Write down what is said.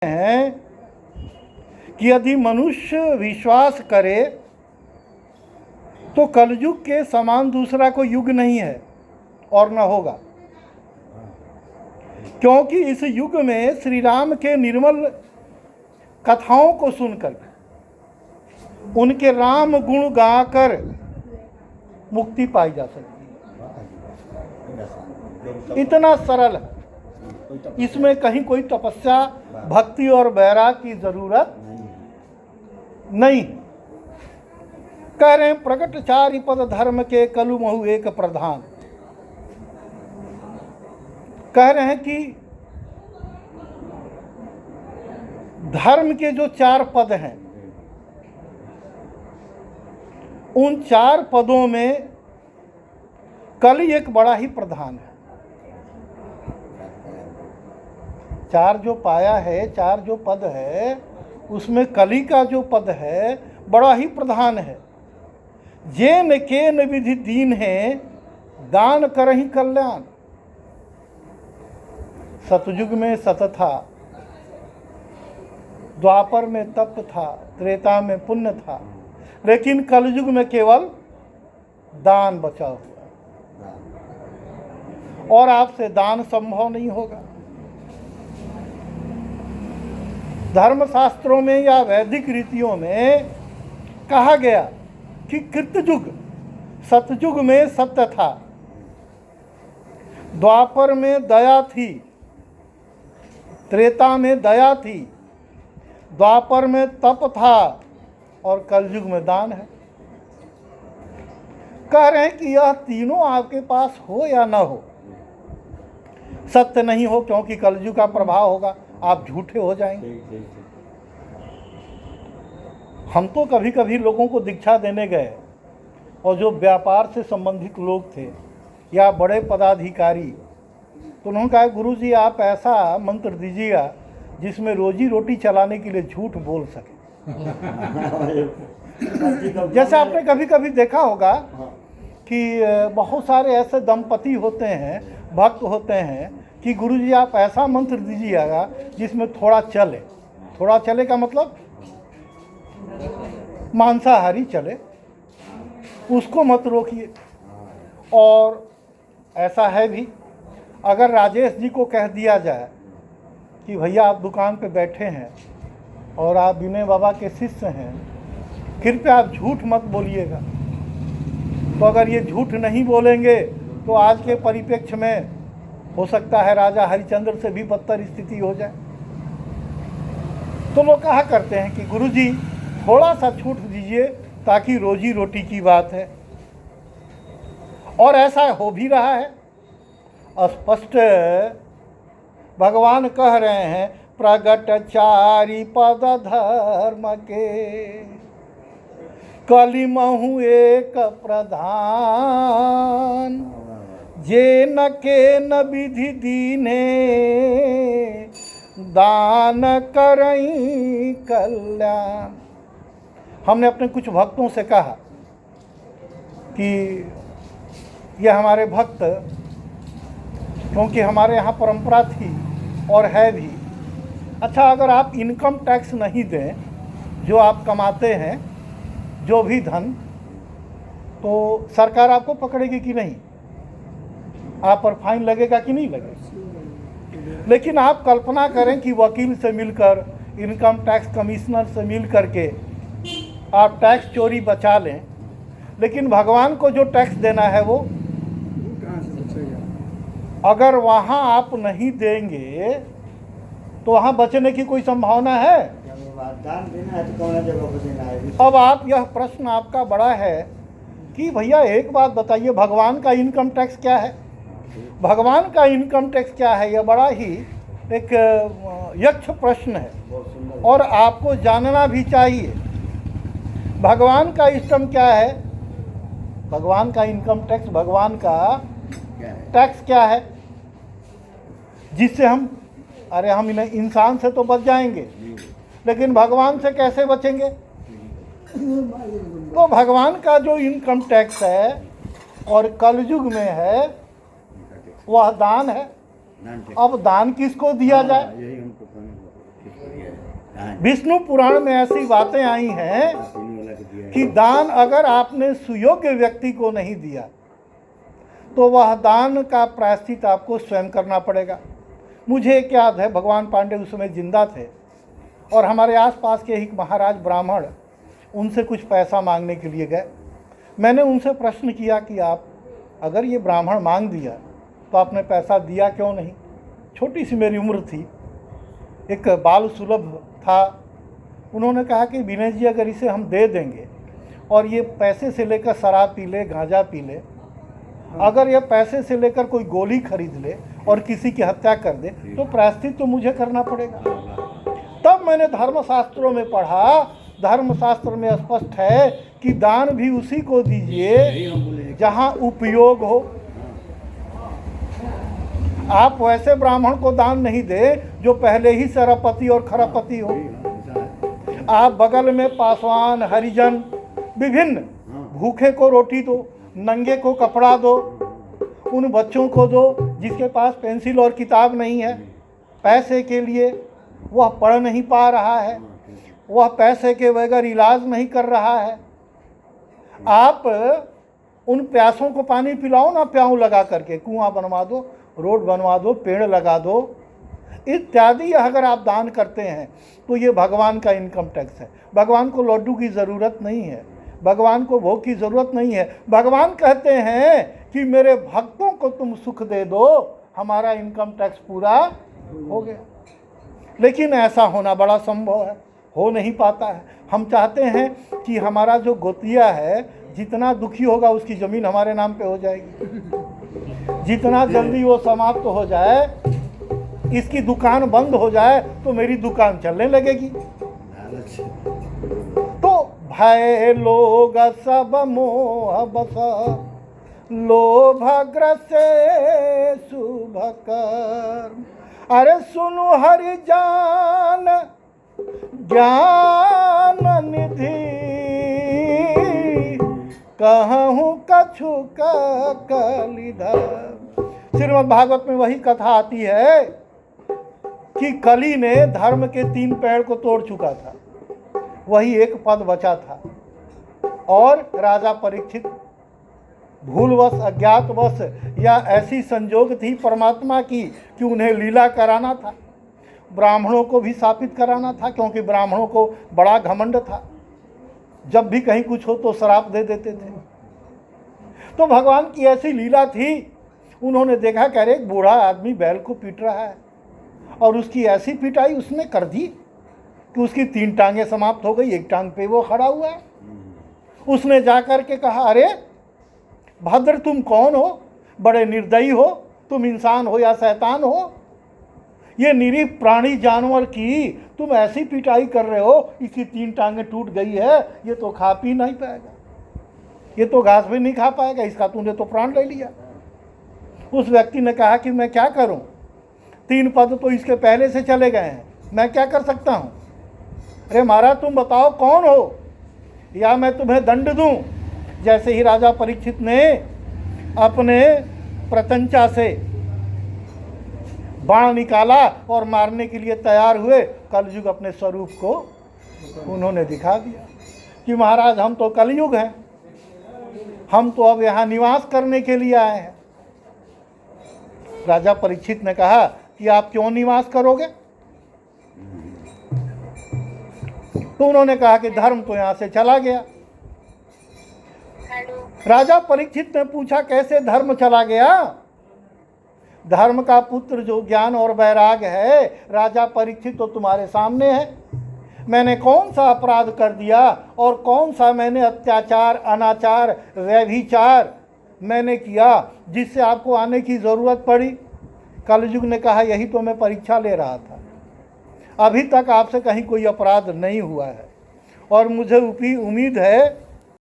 हैं कि यदि मनुष्य विश्वास करे तो कलयुग के समान दूसरा कोई युग नहीं है और न होगा, क्योंकि इस युग में श्री राम के निर्मल कथाओं को सुनकर उनके राम गुण गाकर मुक्ति पाई जा सकती है। इतना सरल है, इसमें कहीं कोई तपस्या भक्ति और वैराग की जरूरत नहीं। कह रहे हैं प्रकट चारि पद धर्म के कलु महु एक प्रधान। कह रहे हैं कि धर्म के जो 4 पद हैं, उन 4 पदों में कलि एक बड़ा ही प्रधान है। 4 जो पाया है, 4 जो पद है, उसमें कलि का जो पद है बड़ा ही प्रधान है। जेन केन विधि दीन है दान करहि कल्याण। सतयुग में सत था, द्वापर में तप था, त्रेता में पुण्य था, लेकिन कलयुग में केवल दान बचा हुआ और आपसे दान संभव नहीं होगा। धर्मशास्त्रों में या वैदिक रीतियों में कहा गया कि कृतयुग सतयुग में सत्य था, द्वापर में दया थी, त्रेता में दया थी, द्वापर में तप था और कलयुग में दान है। कह रहे हैं कि यह तीनों आपके पास हो या न हो, सत्य नहीं हो क्योंकि कलयुग का प्रभाव होगा, आप झूठे हो जाएंगे। हम तो कभी कभी लोगों को दीक्षा देने गए और जो व्यापार से संबंधित लोग थे या बड़े पदाधिकारी, तो उन्होंने कहा गुरुजी आप ऐसा मंत्र दीजिएगा जिसमें रोजी रोटी चलाने के लिए झूठ बोल सके। जैसे आपने कभी कभी देखा होगा कि बहुत सारे ऐसे दंपति होते हैं, भक्त होते हैं कि गुरुजी आप ऐसा मंत्र दीजिएगा जिसमें थोड़ा चले। थोड़ा चले का मतलब मांसाहारी चले, उसको मत रोकिए। और ऐसा है भी, अगर राजेश जी को कह दिया जाए कि भैया आप दुकान पे बैठे हैं और आप विनय बाबा के शिष्य हैं, कृपया आप झूठ मत बोलिएगा, तो अगर ये झूठ नहीं बोलेंगे तो आज के परिप्रेक्ष्य में हो सकता है राजा हरिश्चंद्र से भी बदतर स्थिति हो जाए। तो लोग कहा करते हैं कि गुरुजी थोड़ा सा छूट दीजिए ताकि रोजी रोटी की बात है, और ऐसा हो भी रहा है। स्पष्ट भगवान कह रहे हैं प्रगट चारि पद धर्म के कलि महु एक प्रधान। जे न के न विधि दीने दान करई कल्याण। हमने अपने कुछ भक्तों से कहा कि ये हमारे भक्त, क्योंकि हमारे यहाँ परंपरा थी और है भी, अच्छा अगर आप इनकम टैक्स नहीं दें, जो आप कमाते हैं जो भी धन, तो सरकार आपको पकड़ेगी कि नहीं, आप पर फाइन लगेगा कि नहीं लगेगा। लेकिन आप कल्पना करें कि वकील से मिलकर, इनकम टैक्स कमिश्नर से मिल करके आप टैक्स चोरी बचा लें, लेकिन भगवान को जो टैक्स देना है वो अगर वहाँ आप नहीं देंगे तो वहाँ बचने की कोई संभावना है? अब आप यह प्रश्न आपका बड़ा है कि भैया एक बात बताइए, भगवान का इनकम टैक्स क्या है? भगवान का इनकम टैक्स क्या है? यह बड़ा ही एक यक्ष प्रश्न है और आपको जानना भी चाहिए। भगवान का इष्टम क्या है? भगवान का इनकम टैक्स, भगवान का टैक्स क्या है जिससे हम इंसान से तो बच जाएंगे, लेकिन भगवान से कैसे बचेंगे? तो भगवान का जो इनकम टैक्स है और कलयुग में है वह दान है। अब दान किसको दिया जाए? विष्णु पुराण में ऐसी बातें आई हैं कि दान अगर आपने सुयोग्य व्यक्ति को नहीं दिया तो वह दान का प्रायश्चित आपको स्वयं करना पड़ेगा। मुझे एक याद है, भगवान पांडे उस समय जिंदा थे और हमारे आसपास के एक महाराज ब्राह्मण उनसे कुछ पैसा मांगने के लिए गए। मैंने उनसे प्रश्न किया कि आप अगर ये ब्राह्मण मांग दिया तो आपने पैसा दिया क्यों नहीं? छोटी सी मेरी उम्र थी, एक बाल सुलभ था। उन्होंने कहा कि विनय जी अगर इसे हम दे देंगे और ये पैसे से लेकर शराब पी ले, गांजा पी ले, अगर ये पैसे से लेकर कोई गोली खरीद ले और किसी की हत्या कर दे तो प्रायश्चित तो मुझे करना पड़ेगा। तब मैंने धर्मशास्त्रों में पढ़ा, धर्मशास्त्र में स्पष्ट है कि दान भी उसी को दीजिए जहां उपयोग हो। आप वैसे ब्राह्मण को दान नहीं दे जो पहले ही सरपति और खरपति हो। आप बगल में पासवान, हरिजन, विभिन्न भूखे को रोटी दो, नंगे को कपड़ा दो, उन बच्चों को दो जिसके पास पेंसिल और किताब नहीं है, पैसे के लिए वह पढ़ नहीं पा रहा है, वह पैसे के बगैर इलाज नहीं कर रहा है। आप उन प्यासों को पानी पिलाओ ना, प्याऊ लगा करके, कुआं बनवा दो, रोड बनवा दो, पेड़ लगा दो इत्यादि। अगर आप दान करते हैं तो ये भगवान का इनकम टैक्स है। भगवान को लड्डू की ज़रूरत नहीं है, भगवान को भोग की ज़रूरत नहीं है। भगवान कहते हैं कि मेरे भक्तों को तुम सुख दे दो, हमारा इनकम टैक्स पूरा हो गया। लेकिन ऐसा होना बड़ा संभव है, हो नहीं पाता है। हम चाहते हैं कि हमारा जो गोतिया है जितना दुखी होगा उसकी ज़मीन हमारे नाम पे हो जाएगी, जितना जल्दी वो समाप्त हो जाए, इसकी दुकान बंद हो जाए तो मेरी दुकान चलने लगेगी। तो भय लोग सब मोह बस, लोभग्रसे शुभ कर्म। अरे सुनु हरि जान ज्ञान निधि, कहूँ कछु कलिधर। श्रीमद् भागवत में वही कथा आती है कि कली ने धर्म के 3 पेड़ को तोड़ चुका था, वही एक पद बचा था। और राजा परीक्षित भूलवश, अज्ञातवश या ऐसी संजोग थी परमात्मा की कि उन्हें लीला कराना था, ब्राह्मणों को भी शापित कराना था, क्योंकि ब्राह्मणों को बड़ा घमंड था, जब भी कहीं कुछ हो तो श्राप दे देते थे। तो भगवान की ऐसी लीला थी, उन्होंने देखा कि अरे एक बूढ़ा आदमी बैल को पीट रहा है, और उसकी ऐसी पिटाई उसने कर दी कि उसकी 3 टांगें समाप्त हो गई, एक टांग पे वो खड़ा हुआ है। उसने जाकर के कहा, अरे भद्र तुम कौन हो? बड़े निर्दयी हो, तुम इंसान हो या शैतान हो? ये निरीह प्राणी जानवर की तुम ऐसी पिटाई कर रहे हो, इसकी 3 टांगें टूट गई है, ये तो खा पी नहीं पाएगा, ये तो घास भी नहीं खा पाएगा, इसका तूने तो प्राण ले लिया। उस व्यक्ति ने कहा कि मैं क्या करूं, 3 पद तो इसके पहले से चले गए हैं, मैं क्या कर सकता हूं? अरे महाराज तुम बताओ कौन हो, या मैं तुम्हें दंड दूं। जैसे ही राजा परीक्षित ने अपने प्रतंचा से बाण निकाला और मारने के लिए तैयार हुए, कलयुग अपने स्वरूप को उन्होंने दिखा दिया कि महाराज हम तो कलयुग हैं, हम तो अब यहाँ निवास करने के लिए आए हैं। राजा परीक्षित ने कहा कि आप क्यों निवास करोगे? तो उन्होंने कहा कि धर्म तो यहाँ से चला गया। राजा परीक्षित ने पूछा कैसे धर्म चला गया? धर्म का पुत्र जो ज्ञान और वैराग है, राजा परीक्षित तो तुम्हारे सामने है। मैंने कौन सा अपराध कर दिया और कौन सा मैंने अत्याचार, अनाचार, व्यभिचार मैंने किया जिससे आपको आने की ज़रूरत पड़ी? कलयुग ने कहा यही तो मैं परीक्षा ले रहा था, अभी तक आपसे कहीं कोई अपराध नहीं हुआ है और मुझे उम्मीद है